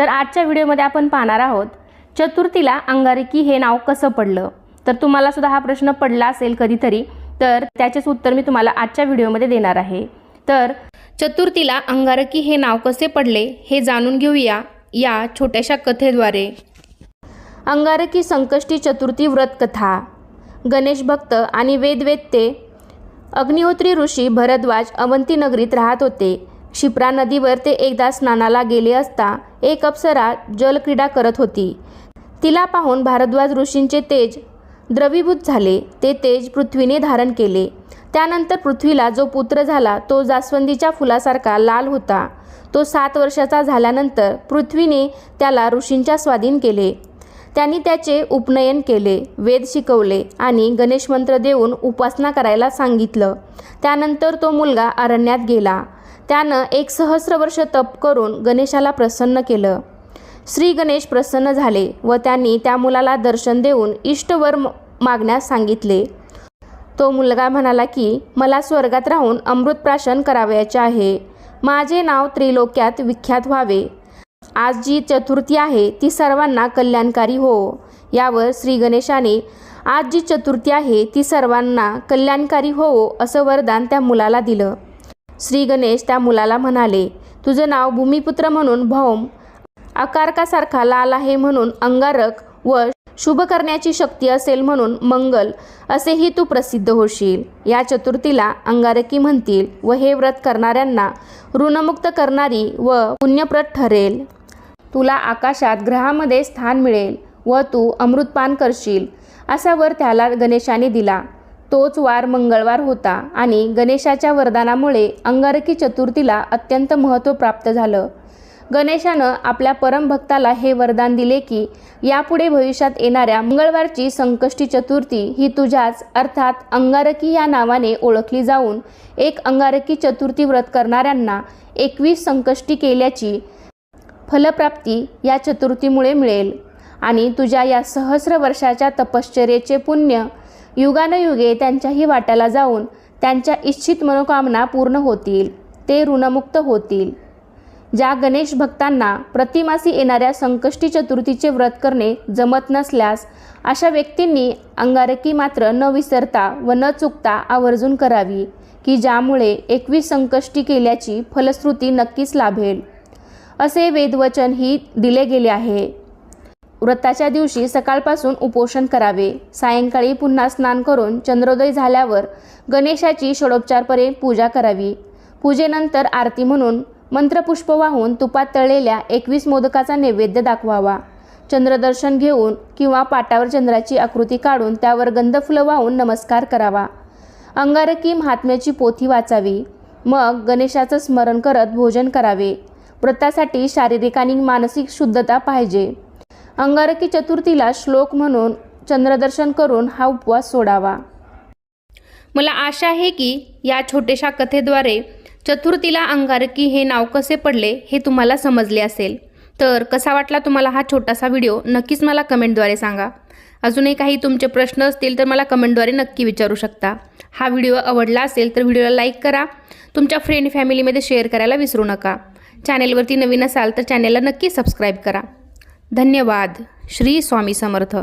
तर आजच्या व्हिडिओमध्ये आपण पाहणार आहोत चतुर्थीला अंगारकी हे नाव कसं पडलं। तर तुम्हाला सुद्धा हा प्रश्न पडला असेल कधीतरी, तर त्याचेच उत्तर मी तुम्हाला आजच्या व्हिडिओमध्ये देणार आहे। तर चतुर्थीला अंगारकी हे नाव कसे पडले हे जाणून घेऊया या छोट्याशा कथेद्वारे। अंगारकी संकष्टी चतुर्थी व्रत कथा। गणेश भक्त आणि वेदवेत्ते अग्निहोत्री ऋषी भरद्वाज अवंती नगरीत राहत होते। क्षिप्रा नदीवर ते एकदा स्नानाला गेले असता एक अप्सरा जलक्रीडा करत होती। तिला पाहून भारद्वाज ऋषींचे तेज द्रवीभूत झाले। ते तेज पृथ्वीने धारण केले। त्यानंतर पृथ्वीला जो पुत्र झाला तो जास्वंदीच्या फुलासारखा लाल होता। तो 7 वर्षाचा झाल्यानंतर पृथ्वीने त्याला ऋषींच्या स्वाधीन केले। त्यांनी त्याचे उपनयन केले, वेद शिकवले आणि गणेश मंत्र देऊन उपासना करायला सांगितलं। त्यानंतर तो मुलगा अरण्यात गेला। त्यानं 1 सहस्र वर्ष तप करून गणेशाला प्रसन्न केलं। श्री गणेश प्रसन्न झाले व त्यांनी त्या मुलाला दर्शन देऊन इष्टवर मागण्यास सांगितले। तो मुलगा म्हणाला की मला स्वर्गात राहून अमृतप्राशन करावयाचे आहे। माझे नाव त्रिलोक्यात विख्यात व्हावे। आज जी चतुर्थी आहे ती सर्वांना कल्याणकारी हो। यावर श्री गणेशाने आज जी चतुर्थी आहे ती सर्वांना कल्याणकारी हो असं वरदान त्या मुलाला दिलं। श्री गणेश त्या मुलाला म्हणाले, तुझं नाव भूमिपुत्र म्हणून भौम, अकारकासारखा लाल आहे म्हणून अंगारक व शुभ करण्याची शक्ती असेल म्हणून मंगल असेही तू प्रसिद्ध होशील। या चतुर्थीला अंगारकी म्हणतील व हे व्रत करणाऱ्यांना ऋणमुक्त करणारी व पुण्यप्रद ठरेल। तुला आकाशात ग्रहामध्ये स्थान मिळेल व तू अमृतपान करशील असा वर त्याला गणेशाने दिला। तोच वार मंगळवार होता आणि गणेशाच्या वरदानामुळे अंगारकी चतुर्थीला अत्यंत महत्त्व प्राप्त झालं। गणेशानं आपल्या परमभक्ताला हे वरदान दिले की यापुढे भविष्यात येणाऱ्या मंगळवारची संकष्टी चतुर्थी ही तुझ्याच अर्थात अंगारकी या नावाने ओळखली जाऊन एक अंगारकी चतुर्थी व्रत करणाऱ्यांना 21 संकष्टी केल्याची फलप्राप्ती या चतुर्थीमुळे मिळेल आणि तुझ्या या सहस्र वर्षाच्या तपश्चर्येचे पुण्य युगानयुगे त्यांच्याही वाट्याला जाऊन त्यांच्या इच्छित मनोकामना पूर्ण होतील, ते ऋणमुक्त होतील। ज्या गणेश भक्तांना प्रतिमासी येणाऱ्या संकष्टी चतुर्थीचे व्रत करणे जमत नसल्यास अशा व्यक्तींनी अंगारकी मात्र न विसरता व न चुकता आवर्जून करावी की ज्यामुळे 21 संकष्टी केल्याची फलश्रुती नक्कीच लाभेल असे वेदवचन ही दिले गेले आहे। व्रताच्या दिवशी सकाळपासून उपोषण करावे। सायंकाळी पुन्हा स्नान करून चंद्रोदय झाल्यावर गणेशाची षोडोपचारपणे पूजा करावी। पूजेनंतर आरती म्हणून मंत्रपुष्प वाहून तुपात तळलेल्या 21 मोदकाचा नैवेद्य दाखवावा। चंद्रदर्शन घेऊन किंवा पाटावर चंद्राची आकृती काढून त्यावर गंधफुलं वाहून नमस्कार करावा। अंगारकी महात्म्याची पोथी वाचावी। मग गणेशाचं स्मरण करत भोजन करावे। व्रतासाठी शारीरिक आणि मानसिक शुद्धता पाहिजे। अंगारकी चतुर्थीला श्लोक म्हणून चंद्रदर्शन करून हा उपवास सोडावा। मला आशा आहे की या छोट्याशा कथेद्वारे चतुर्थीला अंगारकी हे नाव कसे पडले हे तुम्हाला समजले असेल। तर कसा वाटला तुम्हाला हा छोटासा व्हिडिओ नक्कीच मला कमेंटद्वारे सांगा। अजूनही काही तुमचे प्रश्न असतील तर मला कमेंटद्वारे नक्की विचारू शकता। हा व्हिडिओ आवडला असेल तर व्हिडिओला लाईक करा, तुमच्या फ्रेंड फॅमिलीमध्ये शेअर करायला विसरू नका। चॅनेलवरती नवीन असाल तर चॅनेलला नक्की सबस्क्राईब करा। धन्यवाद। श्री स्वामी समर्थ।